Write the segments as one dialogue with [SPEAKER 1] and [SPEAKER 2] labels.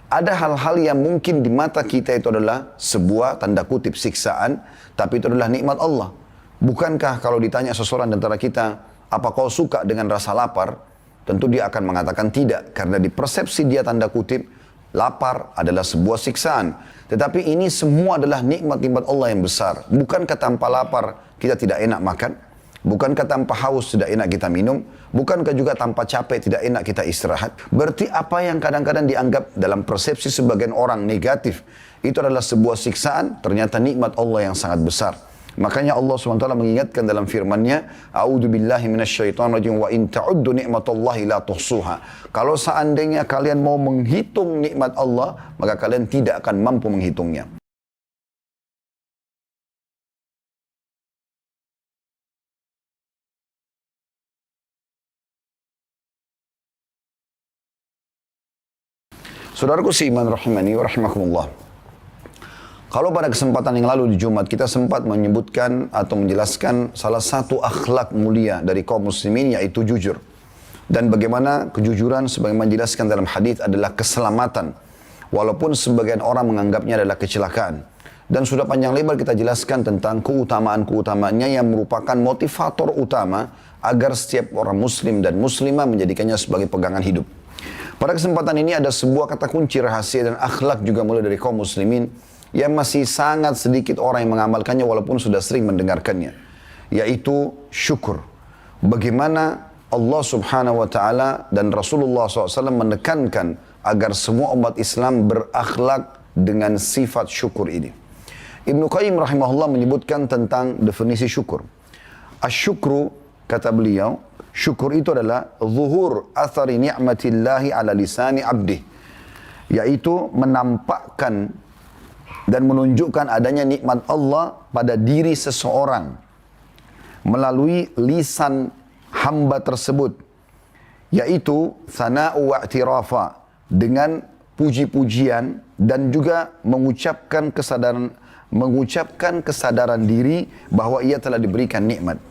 [SPEAKER 1] Ada hal-hal yang mungkin di mata kita itu adalah sebuah tanda kutip siksaan, tapi itu adalah nikmat Allah. Bukankah kalau ditanya seseorang di antara kita, apa kau suka dengan rasa lapar? Tentu dia akan mengatakan tidak, karena di persepsi dia tanda kutip, lapar adalah sebuah siksaan. Tetapi ini semua adalah nikmat-nikmat Allah yang besar. Bukankah tanpa lapar kita tidak enak makan? Bukankah tanpa haus tidak enak kita minum? Bukankah juga tanpa capek tidak enak kita istirahat? Berarti apa yang kadang-kadang dianggap dalam persepsi sebagian orang negatif, itu adalah sebuah siksaan, ternyata nikmat Allah yang sangat besar. Makanya Allah SWT mengingatkan dalam firman-Nya, A'udzu billahi minasyaitonir rajim wa in ta'uddu ni'matallahi la tuhsuha. Kalau seandainya kalian mau menghitung nikmat Allah, maka kalian tidak akan mampu menghitungnya. Saudaraku seiman rahimani wa rahimakumullah. Kalau pada kesempatan yang lalu di Jumat kita sempat menyebutkan atau menjelaskan salah satu akhlak mulia dari kaum muslimin, yaitu jujur. Dan bagaimana kejujuran sebagaimana dijelaskan dalam hadis adalah keselamatan. Walaupun sebagian orang menganggapnya adalah kecelakaan. Dan sudah panjang lebar kita jelaskan tentang keutamaan-keutamaannya yang merupakan motivator utama agar setiap orang muslim dan muslimah menjadikannya sebagai pegangan hidup. Pada kesempatan ini ada sebuah kata kunci rahasia dan akhlak juga mulai dari kaum muslimin yang masih sangat sedikit orang yang mengamalkannya walaupun sudah sering mendengarkannya, yaitu syukur. Bagaimana Allah Subhanahu wa Ta'ala dan Rasulullah SAW menekankan agar semua umat Islam berakhlak dengan sifat syukur ini. Ibnu Qayyim rahimahullah menyebutkan tentang definisi syukur. Asyukru, kata beliau, syukur itu adalah zuhur athari ni'matillahi ala lisani abdih, yaitu menampakkan dan menunjukkan adanya nikmat Allah pada diri seseorang melalui lisan hamba tersebut, yaitu sana'u wa'tirafa, dengan puji-pujian dan juga mengucapkan kesadaran diri bahwa ia telah diberikan nikmat.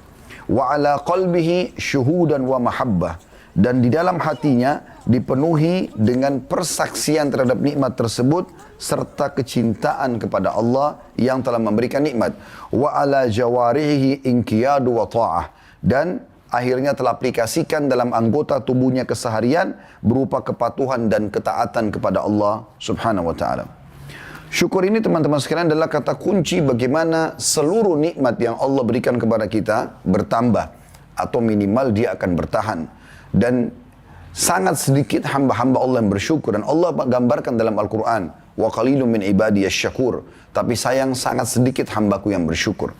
[SPEAKER 1] Wa ala qalbihi syuhudan wa mahabbah, dan di dalam hatinya dipenuhi dengan persaksian terhadap nikmat tersebut serta kecintaan kepada Allah yang telah memberikan nikmat. Wa ala jawarihi inqiyadu wa ta'ah, dan akhirnya telah aplikasikan dalam anggota tubuhnya keseharian berupa kepatuhan dan ketaatan kepada Allah Subhanahu wa Ta'ala. Syukur ini teman-teman sekalian adalah kata kunci bagaimana seluruh nikmat yang Allah berikan kepada kita bertambah atau minimal dia akan bertahan. Dan sangat sedikit hamba-hamba Allah yang bersyukur, dan Allah gambarkan dalam Al-Quran, wa qalilun min ibadiyasy syakur, tapi sayang sangat sedikit hambaku yang bersyukur.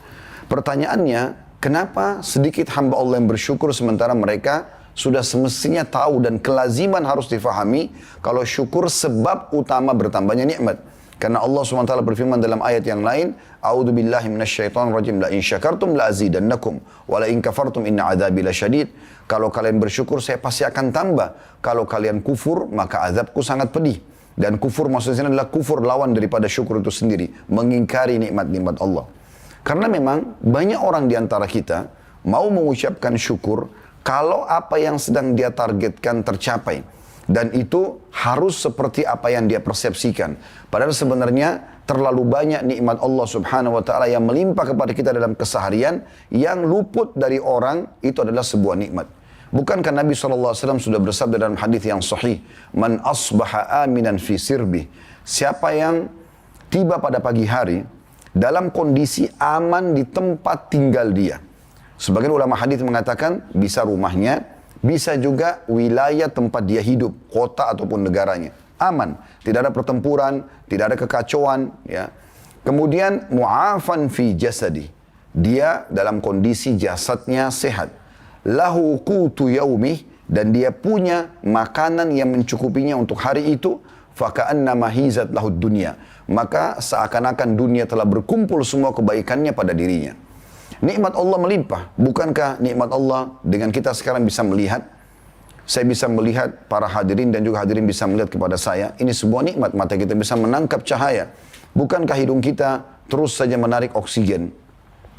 [SPEAKER 1] Pertanyaannya, kenapa sedikit hamba Allah yang bersyukur sementara mereka sudah semestinya tahu dan kelaziman harus difahami kalau syukur sebab utama bertambahnya nikmat. Karena Allah SWT berfirman dalam ayat yang lain, A'udzu billahi minasyaitonir rajim, la in syakartum la azidannakum wa la in kafartum inna adzabi lasyadid. Kalau kalian bersyukur saya pasti akan tambah. Kalau kalian kufur maka azabku sangat pedih. Dan kufur maksudnya adalah kufur lawan daripada syukur itu sendiri, mengingkari nikmat-nikmat Allah. Karena memang banyak orang di antara kita mau mengucapkan syukur kalau apa yang sedang dia targetkan tercapai. Dan itu harus seperti apa yang dia persepsikan. Padahal sebenarnya terlalu banyak nikmat Allah Subhanahu wa Ta'ala yang melimpah kepada kita dalam keseharian yang luput dari orang, itu adalah sebuah nikmat. Bukankah Nabi SAW sudah bersabda dalam hadis yang sahih, Man asbaha aminan fi sirbih, siapa yang tiba pada pagi hari dalam kondisi aman di tempat tinggal dia. Sebagian ulama hadis mengatakan bisa rumahnya, bisa juga wilayah tempat dia hidup, kota ataupun negaranya. Aman, tidak ada pertempuran, tidak ada kekacauan. Ya. Kemudian mu'afan fi jasadi, dia dalam kondisi jasadnya sehat. Lahu qutu yaumih, dan dia punya makanan yang mencukupinya untuk hari itu. Faka'annama hizat lahud dunya, maka seakan-akan dunia telah berkumpul semua kebaikannya pada dirinya. Nikmat Allah melimpah. Bukankah nikmat Allah dengan kita sekarang bisa melihat? Saya bisa melihat, para hadirin dan juga hadirin bisa melihat kepada saya. Ini sebuah nikmat, mata kita bisa menangkap cahaya. Bukankah hidung kita terus saja menarik oksigen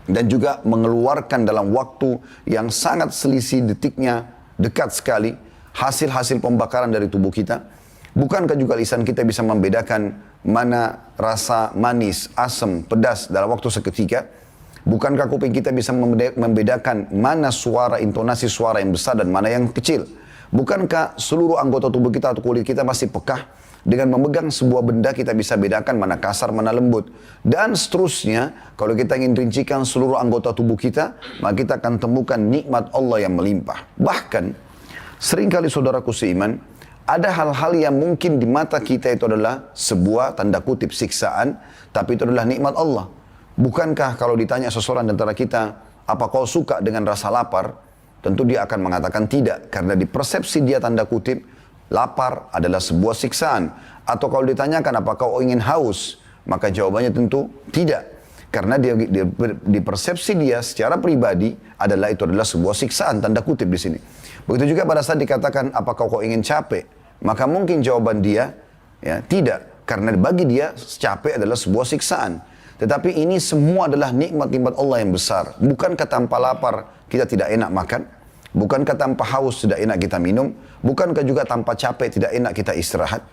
[SPEAKER 1] dan juga mengeluarkan dalam waktu yang sangat selisih detiknya dekat sekali hasil-hasil pembakaran dari tubuh kita? Bukankah juga lisan kita bisa membedakan mana rasa manis, asam, pedas dalam waktu seketika? Bukankah kuping kita bisa membedakan mana suara, intonasi suara yang besar dan mana yang kecil? Bukankah seluruh anggota tubuh kita atau kulit kita masih pekah? Dengan memegang sebuah benda kita bisa bedakan mana kasar, mana lembut. Dan seterusnya, kalau kita ingin rincikan seluruh anggota tubuh kita, maka kita akan temukan nikmat Allah yang melimpah. Bahkan, seringkali saudaraku seiman, ada hal-hal yang mungkin di mata kita itu adalah sebuah tanda kutip siksaan, tapi itu adalah nikmat Allah. Bukankah kalau ditanya seseorang di antara kita, apa kau suka dengan rasa lapar? Tentu dia akan mengatakan tidak, karena di persepsi dia tanda kutip, lapar adalah sebuah siksaan. Atau kalau ditanyakan apakah kau ingin haus, maka jawabannya tentu tidak. Karena di persepsi dia secara pribadi itu adalah sebuah siksaan, tanda kutip di sini. Begitu juga pada saat dikatakan apakah kau ingin capek, maka mungkin jawaban dia ya tidak. Karena bagi dia capek adalah sebuah siksaan. Tetapi ini semua adalah nikmat-nikmat Allah yang besar. Bukankah tanpa lapar kita tidak enak makan? Bukankah tanpa haus tidak enak kita minum? Bukankah juga tanpa capek tidak enak kita istirahat?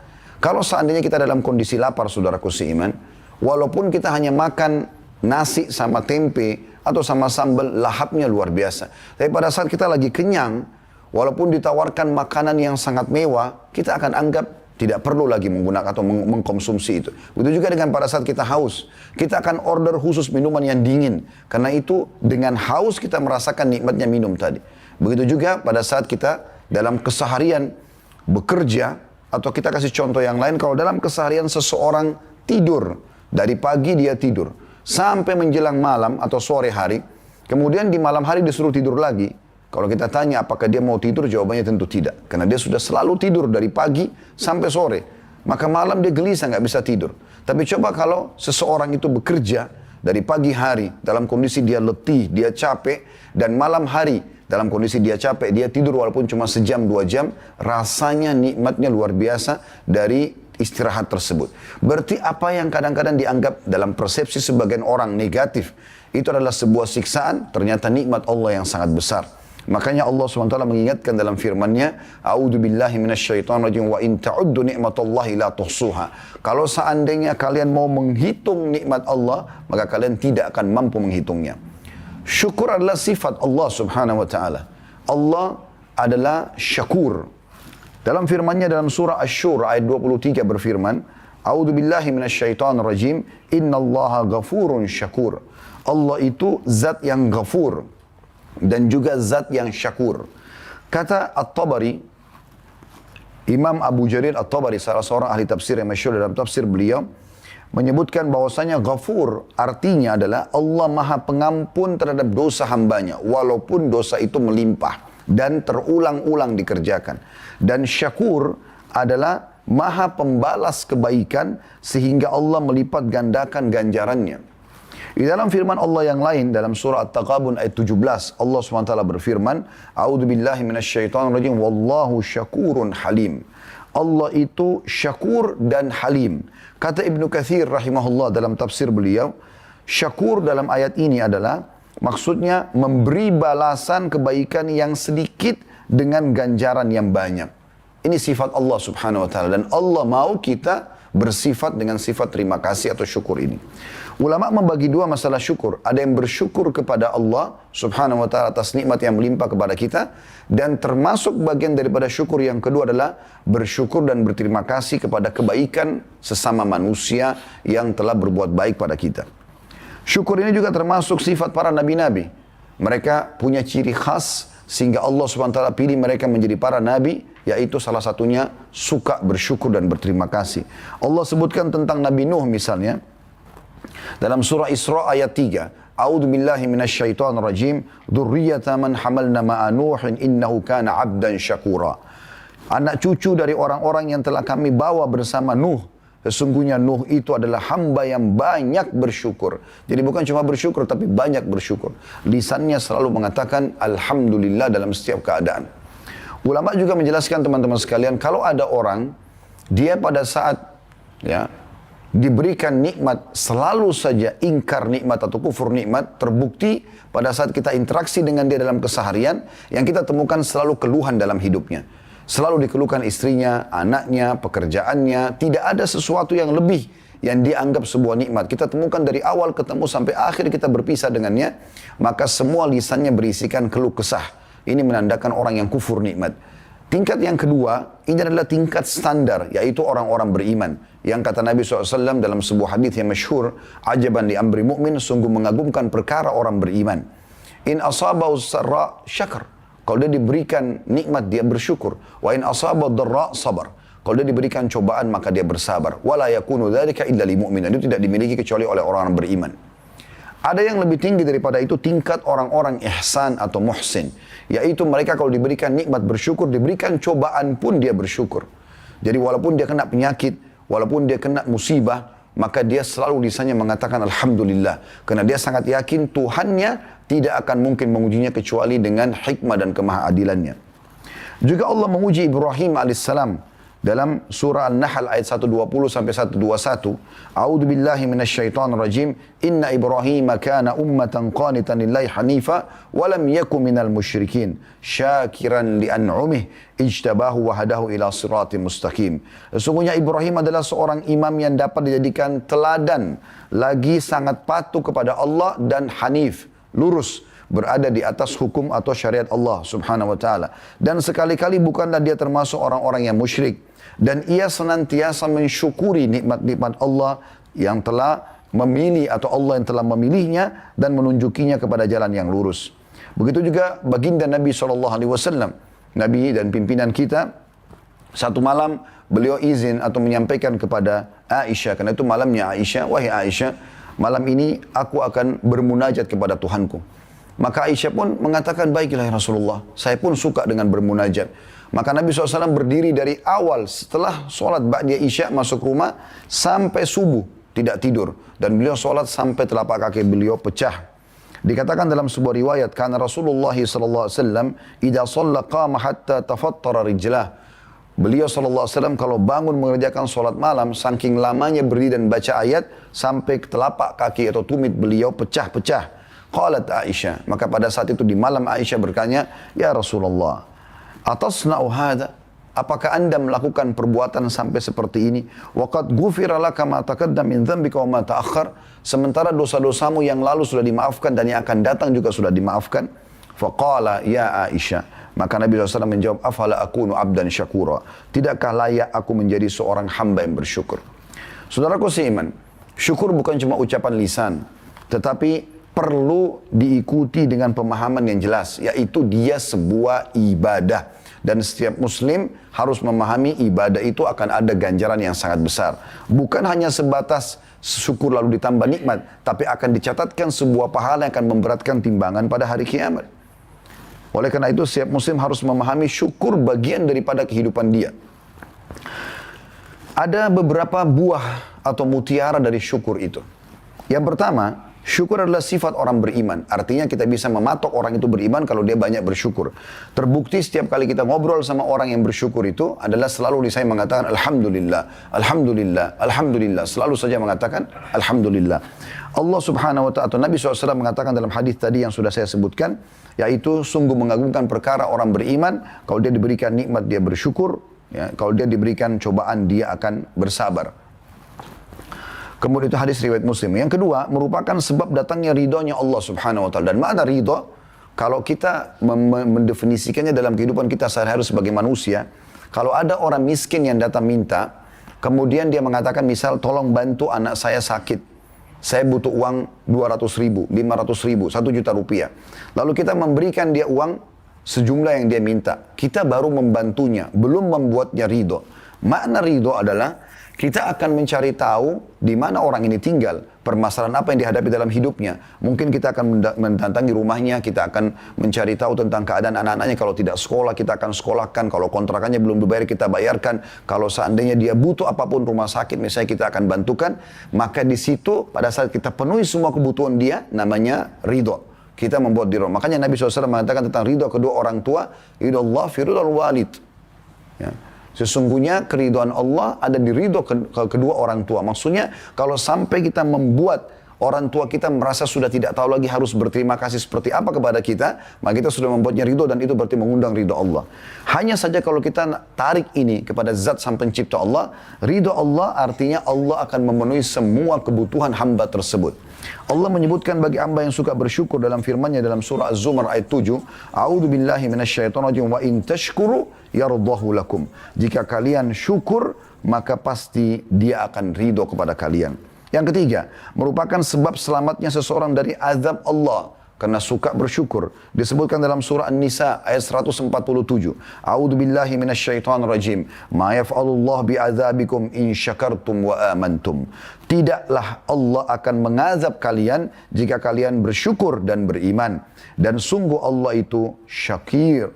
[SPEAKER 1] Kalau seandainya kita dalam kondisi lapar, saudaraku seiman, walaupun kita hanya makan nasi sama tempe atau sama sambal, lahapnya luar biasa. Tapi pada saat kita lagi kenyang, walaupun ditawarkan makanan yang sangat mewah, kita akan anggap tidak perlu lagi menggunakan atau mengkonsumsi itu. Begitu juga dengan pada saat kita haus. Kita akan order khusus minuman yang dingin. Karena itu dengan haus kita merasakan nikmatnya minum tadi. Begitu juga pada saat kita dalam keseharian bekerja, atau kita kasih contoh yang lain, kalau dalam keseharian seseorang tidur, dari pagi dia tidur, sampai menjelang malam atau sore hari, kemudian di malam hari disuruh tidur lagi. Kalau kita tanya apakah dia mau tidur, jawabannya tentu tidak. Karena dia sudah selalu tidur dari pagi sampai sore. Maka malam dia gelisah, nggak bisa tidur. Tapi coba kalau seseorang itu bekerja dari pagi hari, dalam kondisi dia letih, dia capek, dan malam hari, dalam kondisi dia capek, dia tidur walaupun cuma sejam, 2 jam, rasanya nikmatnya luar biasa dari istirahat tersebut. Berarti apa yang kadang-kadang dianggap dalam persepsi sebagian orang negatif, itu adalah sebuah siksaan, ternyata nikmat Allah yang sangat besar. Makanya Allah SWT mengingatkan dalam firman-Nya, A'udzu billahi minasyaitonir rajim wa in ta'uddu ni'matallahi la tuhsuha. Kalau seandainya kalian mau menghitung nikmat Allah, maka kalian tidak akan mampu menghitungnya. Syukur adalah sifat Allah Subhanahu wa taala. Allah adalah syakur. Dalam firman-Nya dalam surah Asy-Syura ayat 23 berfirman, A'udzu billahi minasyaitonir rajim, innallaha ghafurun syakur. Allah itu zat yang ghafur dan juga zat yang syakur. Kata At-Tabari, Imam Abu Jarir At-Tabari, salah seorang ahli tafsir yang masyhur dalam tafsir beliau, menyebutkan bahwasanya ghafur artinya adalah Allah maha pengampun terhadap dosa hambanya, walaupun dosa itu melimpah dan terulang-ulang dikerjakan. Dan syakur adalah maha pembalas kebaikan sehingga Allah melipat gandakan ganjarannya. Di dalam firman Allah yang lain dalam surah At-Taghabun ayat 17, Allah SWT berfirman, A'udzu billahi minasyaitonir rajim, wallahu syakurun halim. Allah itu syakur dan halim. Kata Ibnu Katsir rahimahullah dalam tafsir beliau, syakur dalam ayat ini adalah maksudnya memberi balasan kebaikan yang sedikit dengan ganjaran yang banyak. Ini sifat Allah Subhanahu wa taala, dan Allah mau kita bersifat dengan sifat terima kasih atau syukur ini. Ulama membagi dua masalah syukur. Ada yang bersyukur kepada Allah Subhanahu wa taala atas nikmat yang melimpah kepada kita, dan termasuk bagian daripada syukur yang kedua adalah bersyukur dan berterima kasih kepada kebaikan sesama manusia yang telah berbuat baik pada kita. Syukur ini juga termasuk sifat para nabi-nabi. Mereka punya ciri khas sehingga Allah Subhanahu wa taala pilih mereka menjadi para nabi, yaitu salah satunya suka bersyukur dan berterima kasih. Allah sebutkan tentang Nabi Nuh misalnya dalam surah Isra ayat 3, A'udzu billahi minasyaitonir rajim, dzurriyyata man hamalna ma'a Nuhin innahu kana 'abdan syakura. Anak cucu dari orang-orang yang telah kami bawa bersama Nuh, sesungguhnya Nuh itu adalah hamba yang banyak bersyukur. Jadi bukan cuma bersyukur, tapi banyak bersyukur. Lisannya selalu mengatakan alhamdulillah dalam setiap keadaan. Ulama juga menjelaskan teman-teman sekalian, kalau ada orang, dia pada saat diberikan nikmat, selalu saja ingkar nikmat atau kufur nikmat, terbukti pada saat kita interaksi dengan dia dalam keseharian, yang kita temukan selalu keluhan dalam hidupnya. Selalu dikeluhkan istrinya, anaknya, pekerjaannya. Tidak ada sesuatu yang lebih yang dianggap sebuah nikmat. Kita temukan dari awal ketemu sampai akhir kita berpisah dengannya. Maka semua lisannya berisikan keluh kesah. Ini menandakan orang yang kufur nikmat. Tingkat yang kedua, ini adalah tingkat standar, yaitu orang-orang beriman. Yang kata Nabi SAW dalam sebuah hadis yang masyhur, ajaban li amri mu'min, sungguh mengagumkan perkara orang beriman. In asabahu sarra syakar. Kalau dia diberikan nikmat, dia bersyukur. Wa in asabahu dharra sabar. Kalau dia diberikan cobaan, maka dia bersabar. Wala yakunu dzalika illa lil mu'min. Itu tidak dimiliki kecuali oleh orang-orang beriman. Ada yang lebih tinggi daripada itu, tingkat orang-orang ihsan atau muhsin. Yaitu mereka kalau diberikan nikmat bersyukur, diberikan cobaan pun dia bersyukur. Jadi walaupun dia kena penyakit, walaupun dia kena musibah, maka dia selalu lisannya mengatakan Alhamdulillah. Karena dia sangat yakin Tuhannya tidak akan mungkin mengujinya kecuali dengan hikmah dan kemahadilannya. Juga Allah menguji Ibrahim alaihissalam. Dalam surah An-Nahl ayat 120 sampai 121, A'udzu billahi minasyaitonir rajim. Inna Ibrahim kana ummatan qanitan lillahi hanifa wa lam yakun minal musyrikin, syakiran li an'umih ijtabahu wa hadahu ila siratim mustaqim. Sesungguhnya Ibrahim adalah seorang imam yang dapat dijadikan teladan, lagi sangat patuh kepada Allah dan hanif, lurus, berada di atas hukum atau syariat Allah subhanahu wa ta'ala. Dan sekali-kali bukanlah dia termasuk orang-orang yang musyrik. Dan ia senantiasa mensyukuri nikmat-nikmat Allah yang telah memilih atau Allah yang telah memilihnya dan menunjukinya kepada jalan yang lurus. Begitu juga baginda Nabi SAW, Nabi dan pimpinan kita. Satu malam beliau izin atau menyampaikan kepada Aisyah, karena itu malamnya Aisyah, wahai Aisyah, malam ini aku akan bermunajat kepada Tuhanku. Maka Aisyah pun mengatakan, baiklah ya Rasulullah, saya pun suka dengan bermunajat. Maka Nabi SAW berdiri dari awal setelah sholat ba'da Isya masuk rumah sampai subuh tidak tidur. Dan beliau sholat sampai telapak kaki beliau pecah. Dikatakan dalam sebuah riwayat, karena Rasulullah SAW idza shalla qama hatta tafattara rijlah. Beliau SAW kalau bangun mengerjakan sholat malam, saking lamanya berdiri dan baca ayat, sampai telapak kaki atau tumit beliau pecah-pecah. Qalat Aisyah. Maka pada saat itu di malam Aisyah bertanya, ya Rasulullah, atasna'u hadha, apakah anda melakukan perbuatan sampai seperti ini? Waqad ghufira laka ma taqaddama min dhanbika wa ma ta'akhkhar, sementara dosa-dosamu yang lalu sudah dimaafkan dan yang akan datang juga sudah dimaafkan. Faqala ya Aisyah, maka Nabi SAW menjawab, afala akunu abdan syakura, tidakkah layak aku menjadi seorang hamba yang bersyukur? Saudaraku seiman, syukur bukan cuma ucapan lisan, tetapi perlu diikuti dengan pemahaman yang jelas, yaitu dia sebuah ibadah. Dan setiap muslim harus memahami ibadah itu akan ada ganjaran yang sangat besar. Bukan hanya sebatas syukur lalu ditambah nikmat, tapi akan dicatatkan sebuah pahala yang akan memberatkan timbangan pada hari kiamat. Oleh karena itu setiap muslim harus memahami syukur bagian daripada kehidupan dia. Ada beberapa buah atau mutiara dari syukur itu. Yang pertama, syukur adalah sifat orang beriman. Artinya kita bisa mematok orang itu beriman kalau dia banyak bersyukur. Terbukti setiap kali kita ngobrol sama orang yang bersyukur itu adalah selalu saya mengatakan Alhamdulillah, Alhamdulillah, Alhamdulillah. Selalu saja mengatakan Alhamdulillah. Allah subhanahu wa ta'ala, Nabi SAW mengatakan dalam hadis tadi yang sudah saya sebutkan, yaitu sungguh mengagumkan perkara orang beriman. Kalau dia diberikan nikmat dia bersyukur, ya. Kalau dia diberikan cobaan dia akan bersabar. Kemudian itu hadis riwayat Muslim. Yang kedua, merupakan sebab datangnya ridhonya Allah subhanahu wa ta'ala. Dan makna ridho, kalau kita mendefinisikannya dalam kehidupan kita sehari-hari sebagai manusia, kalau ada orang miskin yang datang minta, kemudian dia mengatakan misal, tolong bantu anak saya sakit, saya butuh uang 200 ribu, 500 ribu, 1 juta rupiah. Lalu kita memberikan dia uang sejumlah yang dia minta. Kita baru membantunya, belum membuatnya ridho. Makna ridho adalah kita akan mencari tahu di mana orang ini tinggal, permasalahan apa yang dihadapi dalam hidupnya. Mungkin kita akan mendatangi rumahnya, kita akan mencari tahu tentang keadaan anak-anaknya. Kalau tidak sekolah, kita akan sekolahkan. Kalau kontrakannya belum dibayar, kita bayarkan. Kalau seandainya dia butuh apapun rumah sakit, misalnya kita akan bantukan. Maka di situ, pada saat kita penuhi semua kebutuhan dia, namanya ridho. Kita membuat ridho. Makanya Nabi SAW mengatakan tentang ridho kedua orang tua, ridho Allah fi ridho al-walid. Ya. Sesungguhnya keridhaan Allah ada di ridho kedua orang tua. Maksudnya kalau sampai kita membuat orang tua kita merasa sudah tidak tahu lagi harus berterima kasih seperti apa kepada kita, maka kita sudah membuatnya ridho dan itu berarti mengundang ridho Allah. Hanya saja kalau kita tarik ini kepada zat sang pencipta Allah, ridho Allah artinya Allah akan memenuhi semua kebutuhan hamba tersebut. Allah menyebutkan bagi hamba yang suka bersyukur dalam firman-Nya dalam surah Az-Zumar ayat 7, A'udzu billahi minasyaitonir rajim wa in tashkuru yardahu lakum. Jika kalian syukur, maka pasti Dia akan ridho kepada kalian. Yang ketiga, merupakan sebab selamatnya seseorang dari azab Allah karena suka bersyukur. Disebutkan dalam surah An-Nisa ayat 147. A'udzu billahi minasyaitonir rajim. Ma yaf'alullahu bi'adzabikum in syakartum wa amantum. Tidaklah Allah akan mengazab kalian jika kalian bersyukur dan beriman. Dan sungguh Allah itu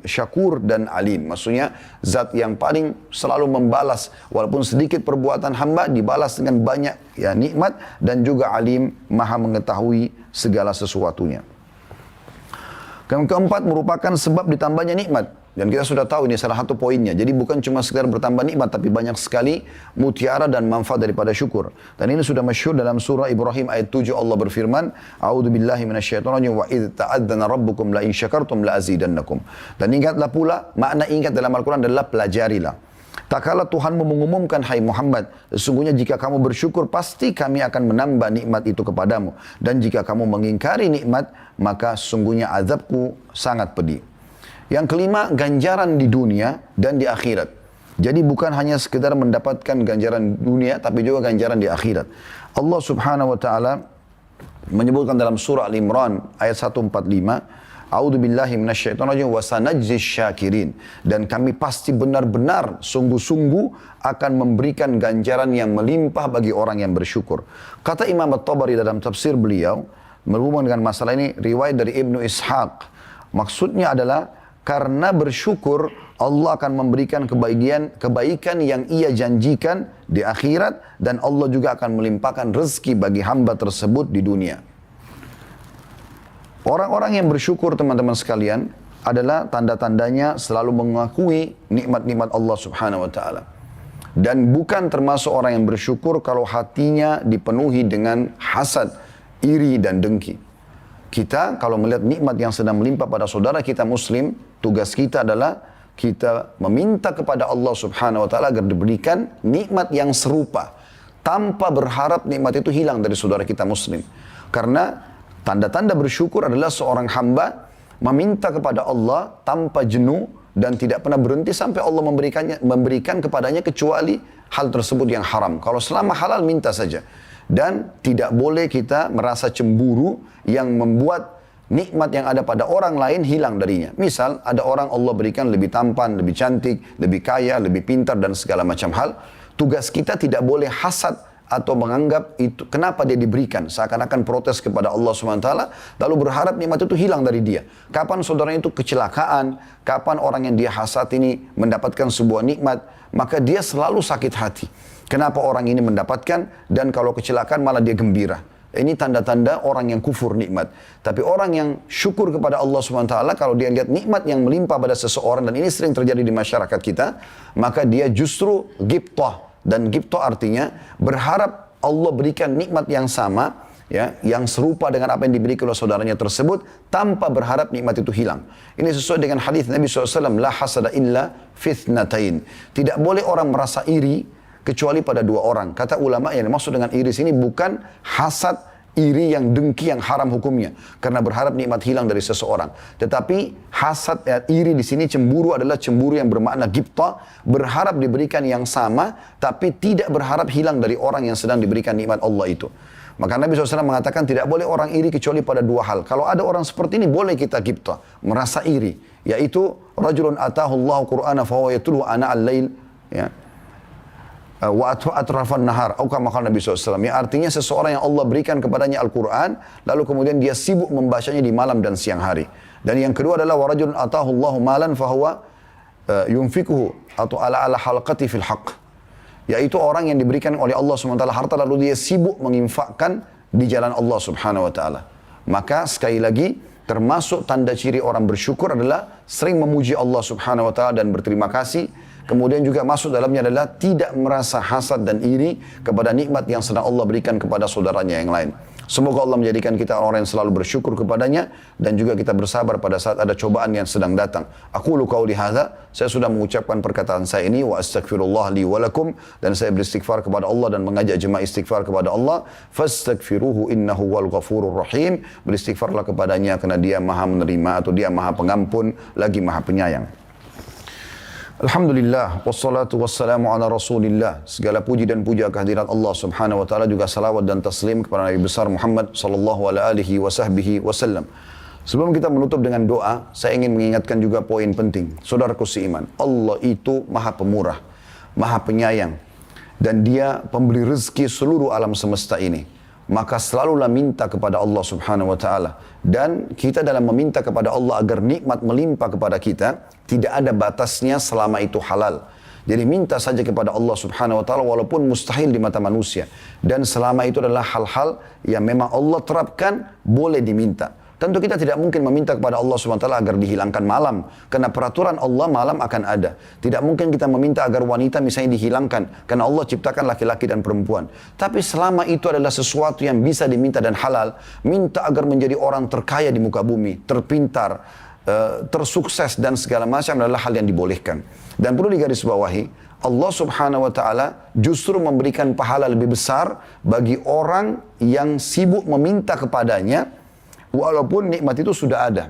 [SPEAKER 1] syakur dan alim. Maksudnya zat yang paling selalu membalas. Walaupun sedikit perbuatan hamba dibalas dengan banyak ya nikmat. Dan juga alim, maha mengetahui segala sesuatunya. Yang keempat merupakan sebab ditambahnya nikmat. Dan kita sudah tahu ini salah satu poinnya. Jadi bukan cuma sekedar bertambah nikmat, tapi banyak sekali mutiara dan manfaat daripada syukur. Dan ini sudah masyhur dalam surah Ibrahim ayat 7 Allah berfirman, A'udzu billahi minasyaitonir rajim wa idz ta'adzana rabbukum la in syakartum la azidannakum. Dan ingatlah pula, makna ingat dalam Al-Quran adalah pelajarilah. Tak kala Tuhanmu mengumumkan, hai Muhammad, sesungguhnya jika kamu bersyukur, pasti kami akan menambah nikmat itu kepadamu. Dan jika kamu mengingkari nikmat, maka sesungguhnya azabku sangat pedih. Yang kelima, ganjaran di dunia dan di akhirat. Jadi bukan hanya sekedar mendapatkan ganjaran dunia, tapi juga ganjaran di akhirat. Allah subhanahu wa ta'ala menyebutkan dalam surah Al-Imran ayat 145, A'udzu billahi minasyaitonir rajim wa sanajzis syakirin. Dan kami pasti benar-benar sungguh-sungguh akan memberikan ganjaran yang melimpah bagi orang yang bersyukur. Kata Imam At-Tabari dalam tafsir beliau, berhubungan dengan masalah ini, riwayat dari Ibnu Ishaq. Maksudnya adalah karena bersyukur Allah akan memberikan kebaikan yang ia janjikan di akhirat dan Allah juga akan melimpahkan rezeki bagi hamba tersebut di dunia. Orang-orang yang bersyukur teman-teman sekalian adalah tanda-tandanya selalu mengakui nikmat-nikmat Allah subhanahu wa ta'ala. Dan bukan termasuk orang yang bersyukur kalau hatinya dipenuhi dengan hasad, iri dan dengki. Kita kalau melihat nikmat yang sedang melimpah pada saudara kita muslim, tugas kita adalah kita meminta kepada Allah subhanahu wa ta'ala agar diberikan nikmat yang serupa. Tanpa berharap nikmat itu hilang dari saudara kita muslim. Karena tanda-tanda bersyukur adalah seorang hamba meminta kepada Allah tanpa jenuh dan tidak pernah berhenti sampai Allah memberikan kepadanya kecuali hal tersebut yang haram. Kalau selama halal minta saja. Dan tidak boleh kita merasa cemburu yang membuat nikmat yang ada pada orang lain hilang darinya. Misal ada orang Allah berikan lebih tampan, lebih cantik, lebih kaya, lebih pintar dan segala macam hal. Tugas kita tidak boleh hasad atau menganggap itu kenapa dia diberikan, seakan-akan protes kepada Allah SWT, lalu berharap nikmat itu hilang dari dia. Kapan saudaranya itu kecelakaan, kapan orang yang dia hasad ini mendapatkan sebuah nikmat, maka dia selalu sakit hati. Kenapa orang ini mendapatkan dan kalau kecelakaan malah dia gembira. Ini tanda-tanda orang yang kufur nikmat. Tapi orang yang syukur kepada Allah SWT, kalau dia lihat nikmat yang melimpah pada seseorang, dan ini sering terjadi di masyarakat kita, maka dia justru ghibthah. Dan ghibthah artinya berharap Allah berikan nikmat yang sama, ya, yang serupa dengan apa yang diberikan oleh saudaranya tersebut, tanpa berharap nikmat itu hilang. Ini sesuai dengan hadis Nabi SAW, la hasada illa fitnatain. Tidak boleh orang merasa iri, kecuali pada dua orang. Kata ulama yang dimaksud dengan iri sini bukan hasad, iri yang dengki yang haram hukumnya. Karena berharap nikmat hilang dari seseorang. Tetapi hasad, iri di sini cemburu adalah cemburu yang bermakna ghibthah. Berharap diberikan yang sama, tapi tidak berharap hilang dari orang yang sedang diberikan nikmat Allah itu. Maka Nabi SAW mengatakan tidak boleh orang iri kecuali pada dua hal. Kalau ada orang seperti ini boleh kita ghibthah, merasa iri. Yaitu, rajulun atahullahu qur'ana fahuwa yatluhu ana al-lail. Ya. Wa atrafan nahar atau kama qala Nabi SAW, yang artinya seseorang yang Allah berikan kepadanya Al-Quran lalu kemudian dia sibuk membacanya di malam dan siang hari. Dan yang kedua adalah wa rajulun atahu Allahu malan fahuwa yunfikuhu atau ala halqati fil haqq, yaitu orang yang diberikan oleh Allah SWT harta lalu dia sibuk menginfakkan di jalan Allah Subhanahu wa taala. Maka sekali lagi termasuk tanda ciri orang bersyukur adalah sering memuji Allah Subhanahu wa taala dan berterima kasih Kemudian juga masuk dalamnya adalah tidak merasa hasad dan iri kepada nikmat yang sedang Allah berikan kepada saudaranya yang lain. Semoga Allah menjadikan kita orang yang selalu bersyukur kepadanya dan juga kita bersabar pada saat ada cobaan yang sedang datang. Aqulu qauli hadza, saya sudah mengucapkan perkataan saya ini, wa astaghfirullah li wa lakum, dan saya beristighfar kepada Allah dan mengajak jemaah istighfar kepada Allah. Fastaghfiruhu innahu wal ghafurur rahim. Beristighfarlah kepadanya karena Dia Maha menerima atau Dia Maha pengampun lagi Maha penyayang. Alhamdulillah, wassalatu wassalamu ala rasulillah. Segala puji dan puja kehadirat Allah subhanahu wa ta'ala, juga salawat dan taslim kepada Nabi besar Muhammad sallallahu alaihi wasallam. Sebelum kita menutup dengan doa, saya ingin mengingatkan juga poin penting. Saudaraku seiman, Allah itu Maha Pemurah, Maha Penyayang, dan Dia pemberi rezeki seluruh alam semesta ini. Maka selalulah minta kepada Allah subhanahu wa ta'ala. Dan kita dalam meminta kepada Allah agar nikmat melimpah kepada kita, tidak ada batasnya selama itu halal. Jadi minta saja kepada Allah subhanahu wa ta'ala walaupun mustahil di mata manusia. Dan selama itu adalah hal-hal yang memang Allah terapkan, boleh diminta. Tentu kita tidak mungkin meminta kepada Allah SWT agar dihilangkan malam. Karena peraturan Allah malam akan ada. Tidak mungkin kita meminta agar wanita misalnya dihilangkan. Karena Allah ciptakan laki-laki dan perempuan. Tapi selama itu adalah sesuatu yang bisa diminta dan halal. Minta agar menjadi orang terkaya di muka bumi. Terpintar, tersukses dan segala macam adalah hal yang dibolehkan. Dan perlu digarisbawahi, Allah subhanahu wa ta'ala justru memberikan pahala lebih besar bagi orang yang sibuk meminta kepadanya walaupun nikmat itu sudah ada.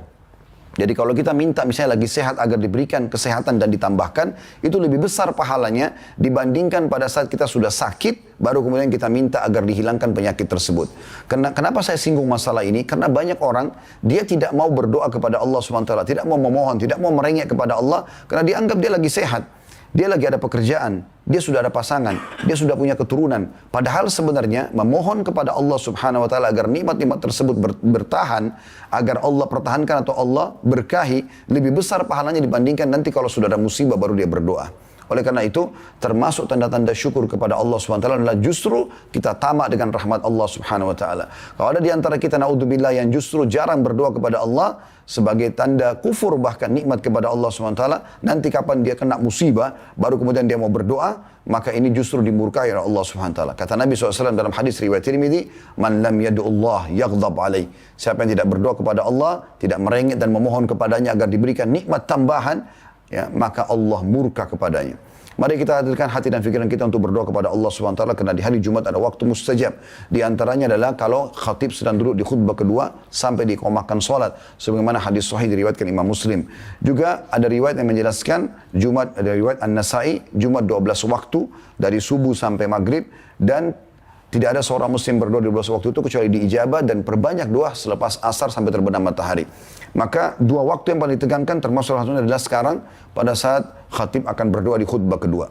[SPEAKER 1] Jadi kalau kita minta misalnya lagi sehat agar diberikan kesehatan dan ditambahkan, itu lebih besar pahalanya dibandingkan pada saat kita sudah sakit, baru kemudian kita minta agar dihilangkan penyakit tersebut. Kenapa saya singgung masalah ini? Karena banyak orang, dia tidak mau berdoa kepada Allah SWT, tidak mau memohon, tidak mau merengek kepada Allah, karena dianggap dia lagi sehat. Dia lagi ada pekerjaan, dia sudah ada pasangan, dia sudah punya keturunan. Padahal sebenarnya memohon kepada Allah subhanahu wa ta'ala agar nikmat-nikmat tersebut bertahan, agar Allah pertahankan atau Allah berkahi, lebih besar pahalanya dibandingkan nanti kalau sudah ada musibah baru dia berdoa. Oleh karena itu, termasuk tanda-tanda syukur kepada Allah SWT adalah justru kita tamak dengan rahmat Allah Subhanahu Wa Taala. Kalau ada di antara kita, naudzubillah, yang justru jarang berdoa kepada Allah, sebagai tanda kufur bahkan nikmat kepada Allah SWT, nanti kapan dia kena musibah, baru kemudian dia mau berdoa, maka ini justru dimurkai oleh Allah SWT. Kata Nabi SAW dalam hadis riwayat Tirmidzi, "Man lam yad'ullah yaghdab alaih." Siapa yang tidak berdoa kepada Allah, tidak merengek dan memohon kepadanya agar diberikan nikmat tambahan, ya, maka Allah murka kepadanya. Mari kita hadirkan hati dan fikiran kita untuk berdoa kepada Allah SWT, karena di hari Jumat ada waktu mustajab. Di antaranya adalah kalau khatib sedang duduk di khutbah kedua sampai diqomahkan sholat, sebagaimana hadis sahih diriwayatkan Imam Muslim. Juga ada riwayat yang menjelaskan Jumat, ada riwayat An-Nasai, Jumat 12 waktu dari subuh sampai maghrib, dan tidak ada seorang muslim berdoa di 12 waktu itu kecuali diijabah, dan perbanyak doa selepas asar sampai terbenam matahari. Maka dua waktu yang paling ditekankan termasuk salah satunya adalah sekarang pada saat khatib akan berdoa di khutbah kedua.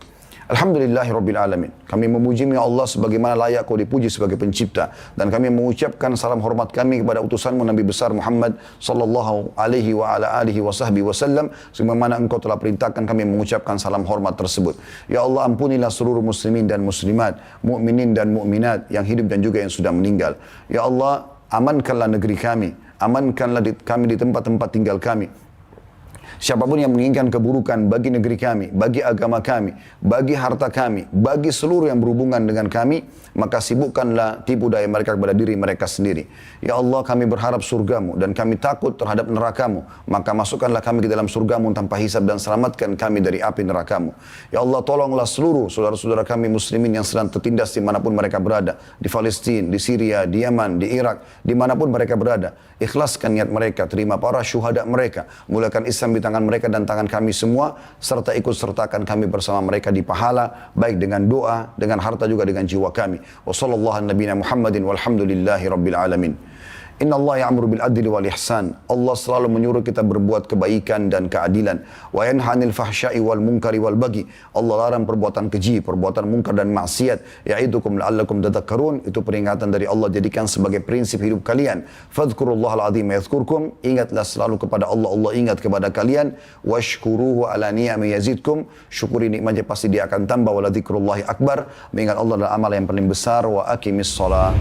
[SPEAKER 1] Alhamdulillahirabbil alamin. Kami memuji Allah sebagaimana layak Kau dipuji sebagai pencipta, dan kami mengucapkan salam hormat kami kepada utusanmu Nabi besar Muhammad sallallahu alaihi wa ala alihi wasallam, sebagaimana Engkau telah perintahkan kami mengucapkan salam hormat tersebut. Ya Allah, ampunilah seluruh muslimin dan muslimat, mukminin dan mukminat yang hidup dan juga yang sudah meninggal. Ya Allah, amankanlah negeri kami, amankanlah kami di tempat-tempat tinggal kami. Siapapun yang menginginkan keburukan bagi negeri kami, bagi agama kami, bagi harta kami, bagi seluruh yang berhubungan dengan kami, maka sibukkanlah tipu daya mereka kepada diri mereka sendiri. Ya Allah, kami berharap surgamu dan kami takut terhadap nerakamu, maka masukkanlah kami ke dalam surgamu tanpa hisab dan selamatkan kami dari api nerakamu. Ya Allah, tolonglah seluruh saudara-saudara kami muslimin yang sedang tertindas dimanapun mereka berada, di Palestina, di Syria, di Yaman, di Irak, dimanapun mereka berada. Ikhlaskan niat mereka, terima para syuhada mereka, muliakan Islam di tangan mereka dan tangan kami semua, serta ikut sertakan kami bersama mereka di pahala, baik dengan doa, dengan harta, juga dengan jiwa kami. Wa sallallahu ala nabiyina Muhammadin walhamdulillahi rabbil alamin. Inna Allah ya'muru bil adli wal ihsan. Allah selalu menyuruh kita berbuat kebaikan dan keadilan. Wa yanha 'anil fahsya'i wal munkari wal baghi. Allah larang perbuatan keji, perbuatan munkar dan maksiat. Ya'idukum la'allakum tadhakkarun. Itu peringatan dari Allah, jadikan sebagai prinsip hidup kalian. Fadhkurullahal 'azim yadhkurkum. Ingatlah selalu kepada Allah, Allah ingat kepada kalian. Washkuruhu 'ala ni'ami yazidkum. Syukuri nikmatnya, pasti dia akan tambah. Wa la dzikrullahi akbar. Mengingat Allah adalah amal yang paling besar. Wa aqimis shalah.